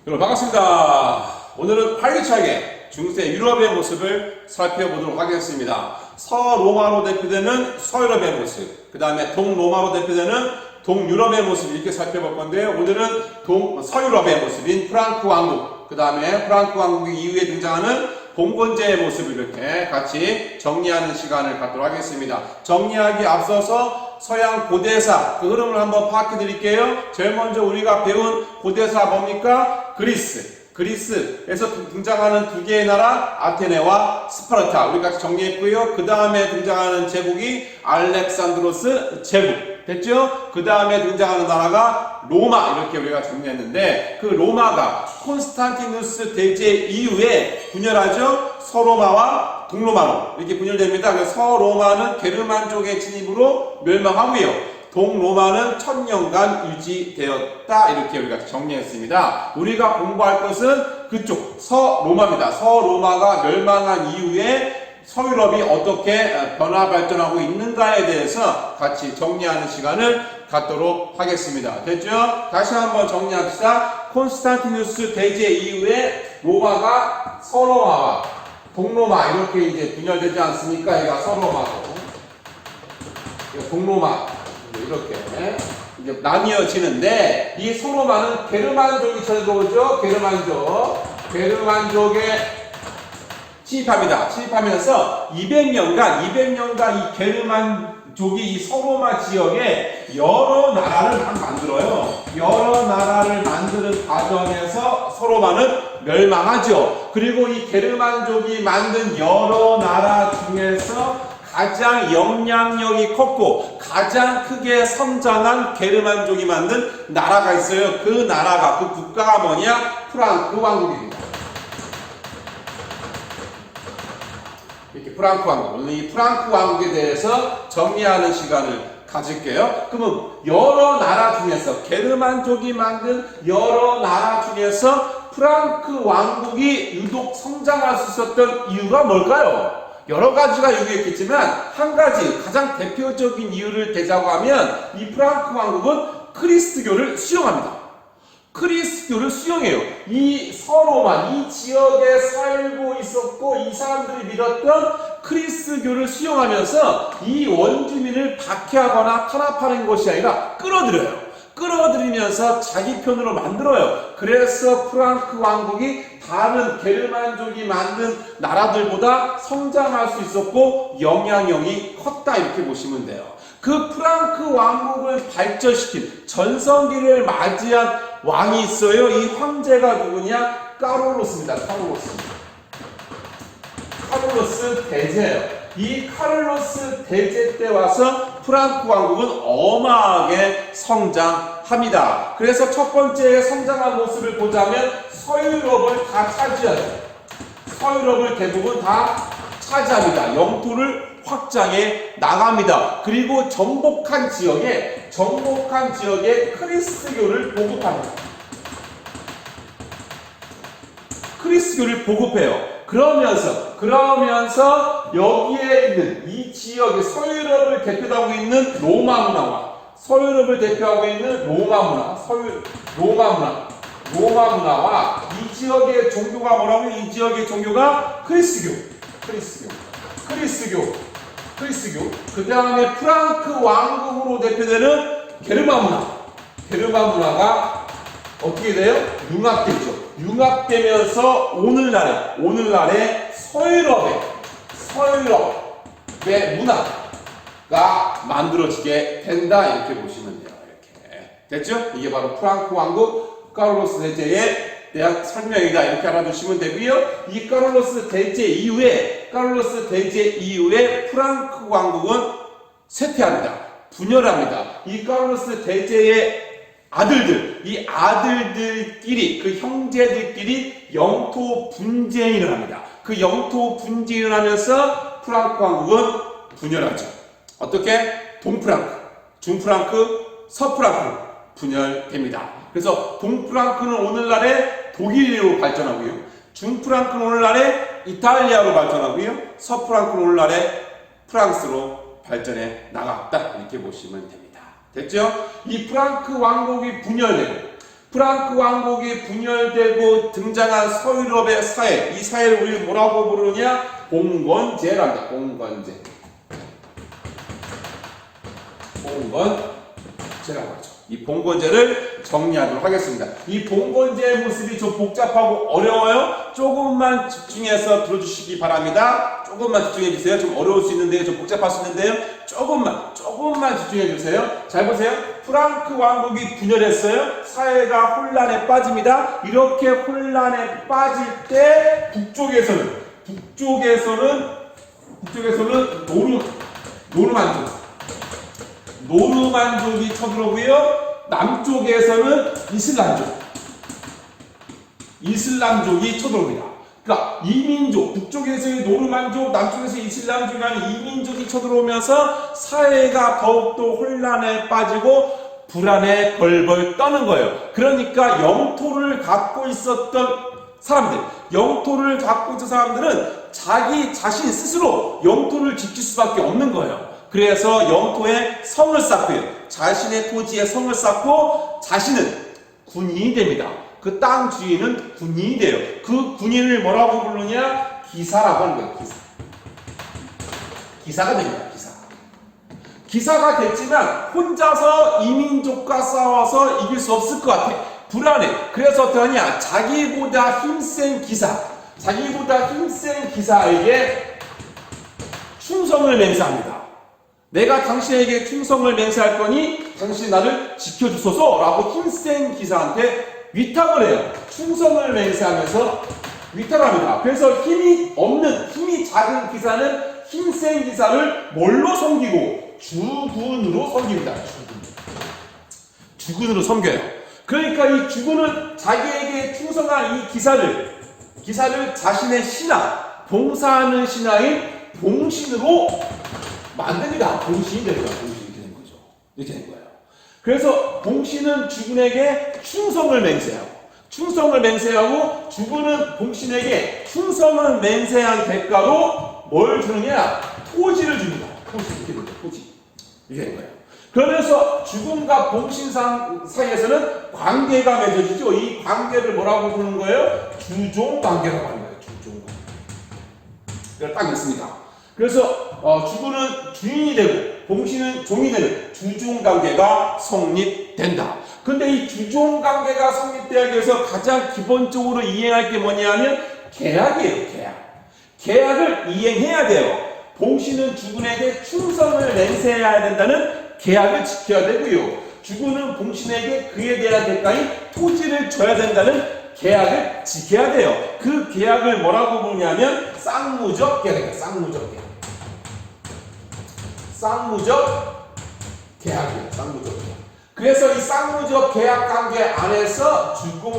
여러분 반갑습니다. 오늘은 활기차게 중세 유럽의 모습을 살펴보도록 하겠습니다. 서로마로 대표되는 서유럽의 모습, 그 다음에 동로마로 대표되는 동유럽의 모습 이렇게 살펴볼 건데요. 오늘은 서유럽의 모습인 프랑크 왕국, 그 다음에 프랑크 왕국 이후에 등장하는 봉건제의 모습을 이렇게 같이 정리하는 시간을 갖도록 하겠습니다. 정리하기 앞서서 서양 고대사 그 흐름을 한번 파악해 드릴게요. 제일 먼저 우리가 배운 고대사 뭡니까? 그리스에서 등장하는 두 개의 나라 아테네와 스파르타 우리 같이 정리했고요. 그 다음에 등장하는 제국이 알렉산드로스 제국 됐죠? 그 다음에 등장하는 나라가 로마 이렇게 우리가 정리했는데 그 로마가 콘스탄티누스 대제 이후에 분열하죠. 서로마와 동로마로 이렇게 분열됩니다. 그래서 서로마는 게르만족의 진입으로 멸망하고요. 동로마는 1000년간 유지되었다 이렇게 우리가 정리했습니다. 우리가 공부할 것은 그쪽 서로마입니다. 서로마가 멸망한 이후에 서유럽이 어떻게 변화 발전하고 있는가에 대해서 같이 정리하는 시간을 갖도록 하겠습니다. 됐죠? 다시 한번 정리합시다. 콘스탄티누스 대제 이후에 로마가 서로마와 동로마 이렇게 이제 분열되지 않습니까? 얘가 서로마고 동로마 이렇게 이제 나뉘어지는데 이 서로마는 게르만족이 쳐들어오죠. 게르만족에 침입합니다. 침입하면서 200년간 이 게르만족이 이 서로마 지역에 여러 나라를 만들어요. 여러 나라를 만드는 과정에서 서로마는 멸망하죠. 그리고 이 게르만족이 만든 여러 나라 중에서 가장 영향력이 컸고 가장 크게 성장한 게르만족이 만든 나라가 있어요. 그 나라가 그 국가가 뭐냐? 프랑크 왕국입니다. 이렇게 프랑크 왕국. 오늘 이 프랑크 왕국에 대해서 정리하는 시간을 가질게요. 그러면 여러 나라 중에서 게르만족이 만든 여러 나라 중에서 프랑크 왕국이 유독 성장할 수 있었던 이유가 뭘까요? 여러 가지가 이유겠지만 한 가지 가장 대표적인 이유를 대자고 하면 이 프랑크 왕국은 그리스도교를 수용합니다. 그리스도교를 수용해요. 이 서로마 이 지역에 살고 있었고 이 사람들이 믿었던 그리스도교를 수용하면서 이 원주민을 박해하거나 탄압하는 것이 아니라 끌어들여요. 끌어들이면서 자기 편으로 만들어요. 그래서 프랑크 왕국이 다른 게르만족이 만든 나라들보다 성장할 수 있었고 영향력이 컸다 이렇게 보시면 돼요. 그 프랑크 왕국을 발전시킨 전성기를 맞이한 왕이 있어요. 이 황제가 누구냐? 카롤로스입니다. 카롤로스 대제예요. 이 카롤로스 대제 때 와서 프랑크 왕국은 어마하게 성장합니다. 그래서 첫 번째 성장한 모습을 보자면 서유럽을 다 차지하죠. 서유럽을 대부분 다 차지합니다. 영토를 확장해 나갑니다. 그리고 정복한 지역에 그리스도교를 보급합니다. 그리스도교를 보급해요. 그러면서 여기에 있는 이 지역의 서유럽을 대표하고 있는 로마 문화와 이 지역의 종교가 뭐라고요? 이 지역의 종교가 그리스도교. 그 다음에 프랑크 왕국으로 대표되는 게르만 문화가 어떻게 돼요? 융합되면서 오늘날의 서유럽의 문화가 만들어지게 된다 이렇게 보시면 돼요. 이렇게 됐죠? 이게 바로 프랑크 왕국 카롤로스 대제의 대학 설명이다 이렇게 알아두시면 되고요. 이 카롤로스 대제 이후에 프랑크 왕국은 쇠퇴합니다. 분열합니다. 이 카롤로스 대제의 이 아들들끼리, 그 형제들끼리 영토 분쟁을 합니다. 그 영토 분쟁을 하면서 프랑크 왕국은 분열하죠. 어떻게? 동프랑크, 중프랑크, 서프랑크 분열됩니다. 그래서 동프랑크는 오늘날의 독일로 발전하고요. 중프랑크는 오늘날의 이탈리아로 발전하고요. 서프랑크는 오늘날의 프랑스로 발전해 나갔다 이렇게 보시면 됩니다. 됐죠? 이 프랑크 왕국이 분열되고 프랑크 왕국이 분열되고 등장한 서유럽의 사회, 이 사회를 우리 뭐라고 부르느냐? 봉건제랍니다. 봉건제. 봉건제라고 하죠. 이 봉건제를 정리하도록 하겠습니다. 이 봉건제의 모습이 좀 복잡하고 어려워요. 조금만 집중해서 들어주시기 바랍니다. 조금만 집중해 주세요. 좀 어려울 수 있는데요. 좀 복잡할 수 있는데요. 조금만 집중해 주세요. 잘 보세요. 프랑크 왕국이 분열했어요. 사회가 혼란에 빠집니다. 이렇게 혼란에 빠질 때 북쪽에서는 노르만족이 쳐들어오고요. 남쪽에서는 이슬람족이 쳐들어옵니다. 그러니까 이민족, 북쪽에서의 노르만족, 남쪽에서 이슬람족이라는 이민족이 쳐들어오면서 사회가 더욱더 혼란에 빠지고 불안에 벌벌 떠는 거예요. 그러니까 영토를 갖고 있었던 사람들은 자기 자신 스스로 영토를 지킬 수밖에 없는 거예요. 그래서 영토에 성을 쌓고요. 자신의 토지에 성을 쌓고 자신은 군인이 됩니다. 그 땅 주인은 군인이 돼요. 그 군인을 뭐라고 부르냐? 기사라고 하는 거예요. 기사가 됩니다. 기사가 됐지만 혼자서 이민족과 싸워서 이길 수 없을 것 같아. 불안해. 그래서 어떠하냐? 자기보다 힘센 기사에게 충성을 맹세합니다. 내가 당신에게 충성을 맹세할 거니 당신이 나를 지켜주소서라고 힘센 기사한테 위탁을 해요. 충성을 맹세하면서 위탁을 합니다. 그래서 힘이 작은 기사는 힘센 기사를 뭘로 섬기고? 주군으로 섬깁니다. 주군으로 섬겨요. 그러니까 이 주군은 자기에게 충성한 이 기사를 자신의 봉사하는 신하인 봉신으로 만듭니다. 봉신이 되는 거예요. 이렇게 된 거예요. 그래서 봉신은 주군에게 충성을 맹세하고 주군은 봉신에게 충성을 맹세한 대가로 뭘 주느냐? 토지를 줍니다. 토지. 이렇게 된 거예요. 그러면서 주군과 봉신 사이에서는 관계가 맺어지죠. 이 관계를 뭐라고 부르는 거예요? 주종관계라고 하는 거예요. 주종관계. 이걸 딱 있습니다. 그래서 주군은 주인이 되고 봉신은 종이 되는 주종관계가 성립된다. 근데 이 주종관계가 성립되기 위해서 가장 기본적으로 이행할 게 뭐냐면 계약이에요. 계약을 이행해야 돼요. 봉신은 주군에게 충성을 맹세해야 된다는 계약을 지켜야 되고요. 주군은 봉신에게 그에 대한 대가인 토지를 줘야 된다는 계약을 지켜야 돼요. 그 계약을 뭐라고 부르냐면 쌍무적 계약이에요. 쌍무적 계약이에요. 그래서 이 쌍무적 계약 관계 안에서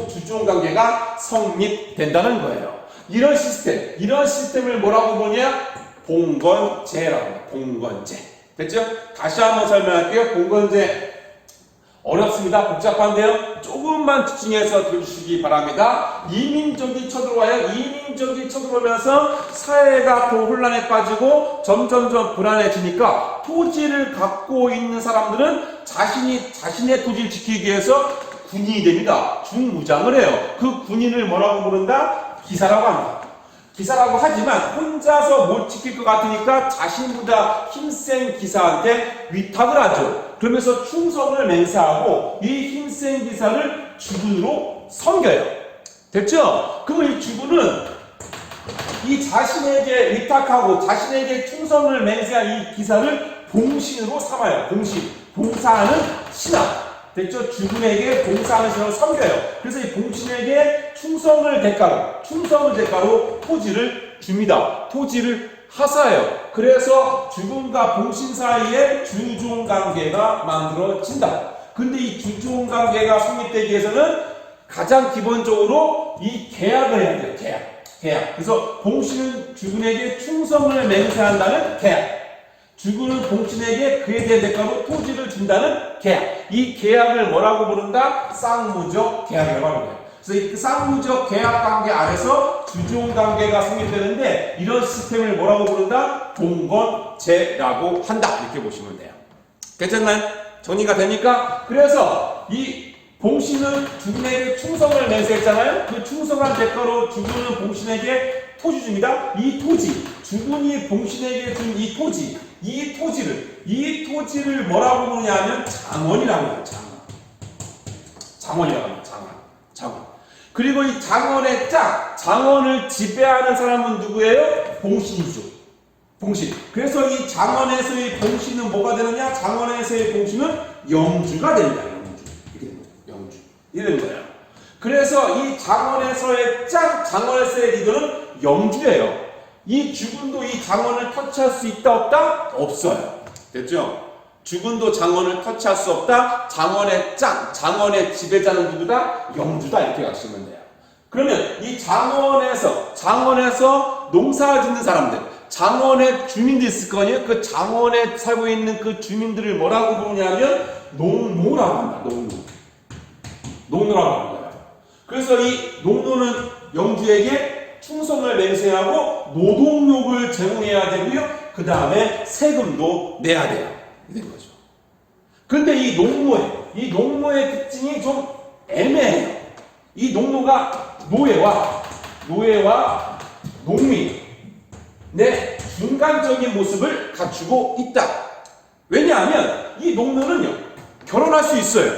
주종 관계가 성립된다는 거예요. 이런 시스템을 뭐라고 부르냐? 봉건제라고 합니다. 봉건제. 됐죠? 다시 한번 설명할게요. 봉건제 어렵습니다. 복잡한데요. 조금만 집중해서 들으시기 바랍니다. 이민족이 쳐들어와요. 이민족이 쳐들어오면서 사회가 더 혼란에 빠지고 점점점 불안해지니까 토지를 갖고 있는 사람들은 자신의 토지를 지키기 위해서 군인이 됩니다. 중무장을 해요. 그 군인을 뭐라고 부른다? 기사라고 합니다. 기사라고 하지만 혼자서 못 지킬 것 같으니까 자신보다 힘센 기사한테 위탁을 하죠. 그러면서 충성을 맹세하고 이 힘센 기사를 주군으로 섬겨요. 됐죠? 그럼 이 주군은 이 자신에게 위탁하고 자신에게 충성을 맹세한 이 기사를 봉신으로 삼아요. 봉사하는 신하. 됐죠? 주군에게 봉사하는 신하로 섬겨요. 그래서 이 봉신에게 충성을 대가로 토지를 줍니다. 토지를 하사해요. 그래서 주군과 봉신 사이에 주종관계가 만들어진다. 근데 이 주종관계가 성립되기 위해서는 가장 기본적으로 이 계약을 해야 돼요. 계약. 그래서 봉신은 주군에게 충성을 맹세한다는 계약. 주군은 봉신에게 그에 대한 대가로 토지를 준다는 계약. 이 계약을 뭐라고 부른다? 쌍무적 계약이라고 하는 거예요. 그래서 이 쌍무적 계약 관계 안에서 주종 관계가 성립되는데 이런 시스템을 뭐라고 부른다? 봉건제라고 한다. 이렇게 보시면 돼요. 괜찮나요? 정리가 됩니까? 그래서 이 봉신은 주군에게 충성을 맹세했잖아요. 그 충성한 대가로 주군은 봉신에게 토지 줍니다. 이 토지, 주군이 봉신에게 준 이 토지를 뭐라고 부르냐 하면 장원이라고 해요. 장원이라고 합니다. 장원. 그리고 이 장원을 지배하는 사람은 누구예요? 봉신이죠. 봉신. 그래서 이 장원에서의 봉신은 뭐가 되느냐? 장원에서의 봉신은 영주가 됩니다. 영주. 이게 되는 거예요. 그래서 이 장원에서의 리더는 영주예요. 이 주군도 이 장원을 터치할 수 있다 없다? 없어요. 됐죠? 주군도 장원을 터치할 수 없다. 장원의 지배자는 누구다? 영주다. 이렇게 가시면 돼요. 그러면 이 장원에서 농사 짓는 사람들, 장원의 주민들이 있을 거 아니에요? 그 장원에 살고 있는 그 주민들을 뭐라고 부르냐면 농노라고 합니다. 농노라고 합니다. 그래서 이 농노는 영주에게 충성을 맹세하고 노동력을 제공해야 되고요. 그 다음에 세금도 내야 돼요. 이렇게 된 거죠. 그런데 이 농노의 특징이 좀 애매해요. 이 농노가 노예와 농민의 중간적인 모습을 갖추고 있다. 왜냐하면 이 농노는요, 결혼할 수 있어요.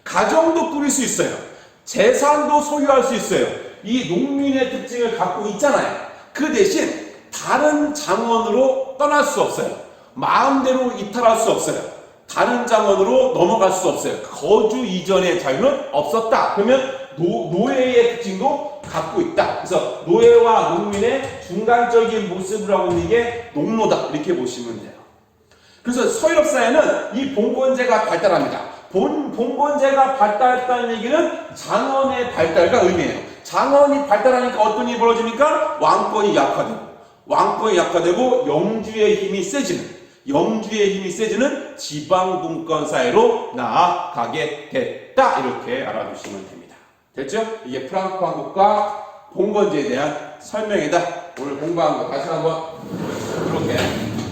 가정도 꾸릴 수 있어요. 재산도 소유할 수 있어요. 이 농민의 특징을 갖고 있잖아요. 그 대신 다른 장원으로 떠날 수 없어요. 마음대로 이탈할 수 없어요. 다른 장원으로 넘어갈 수 없어요. 거주 이전의 자유는 없었다. 그러면 노예의 특징도 갖고 있다. 그래서 노예와 농민의 중간적인 모습을 하고 있는 게 농노다. 이렇게 보시면 돼요. 그래서 서유럽 사회는 이 봉건제가 발달합니다. 봉건제가 발달했다는 얘기는 장원의 발달과 의미해요. 장원이 발달하니까 어떤 일이 벌어집니까? 왕권이 약화되고 영주의 힘이 세지는 지방분권 사회로 나아가게 됐다. 이렇게 알아두시면 됩니다. 됐죠? 이게 프랑크 왕국과 봉건제에 대한 설명이다. 오늘 공부한 거 다시 한번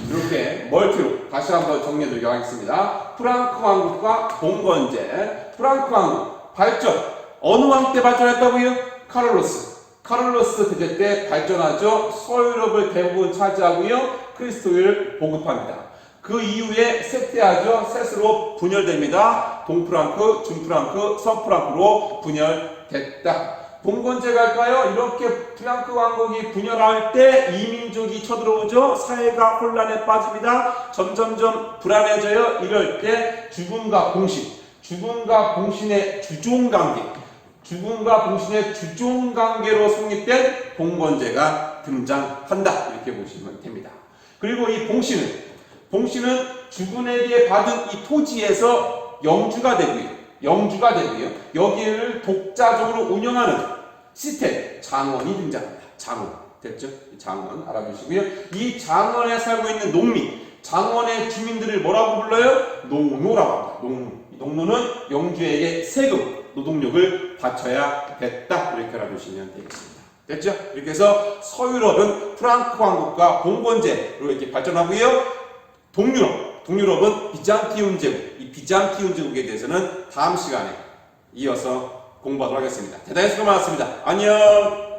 이렇게 멀티로 다시 한번 정리해드리도록 하겠습니다. 프랑크 왕국과 봉건제. 프랑크 왕국 발전. 어느 왕 때 발전했다고요? 카를로스 대제 때 발전하죠. 서유럽을 대부분 차지하고요. 그리스도를 보급합니다. 그 이후에 쇠퇴하죠. 셋으로 분열됩니다. 동프랑크, 중프랑크, 서프랑크로 분열됐다. 봉건제 갈까요? 이렇게 프랑크 왕국이 분열할 때 이민족이 쳐들어오죠. 사회가 혼란에 빠집니다. 점점점 불안해져요. 이럴 때 죽음과 봉신의 주종관계로 성립된 봉건제가 등장한다. 이렇게 보시면 됩니다. 그리고 이 봉신은 주군에게 받은 이 토지에서 영주가 되고요. 여기를 독자적으로 운영하는 시스템, 장원이 등장합니다. 장원. 됐죠? 장원 알아두시고요. 이 장원에 살고 있는 농민, 장원의 주민들을 뭐라고 불러요? 농노라고 합니다. 농노는 영주에게 세금, 노동력을 바쳐야 됐다. 이렇게 알아두시면 되겠습니다. 됐죠? 이렇게 해서 서유럽은 프랑크 왕국과 봉건제로 이렇게 발전하고요. 동유럽은 비잔티움 제국, 이 비잔티움 제국에 대해서는 다음 시간에 이어서 공부하도록 하겠습니다. 대단히 수고 많았습니다. 안녕!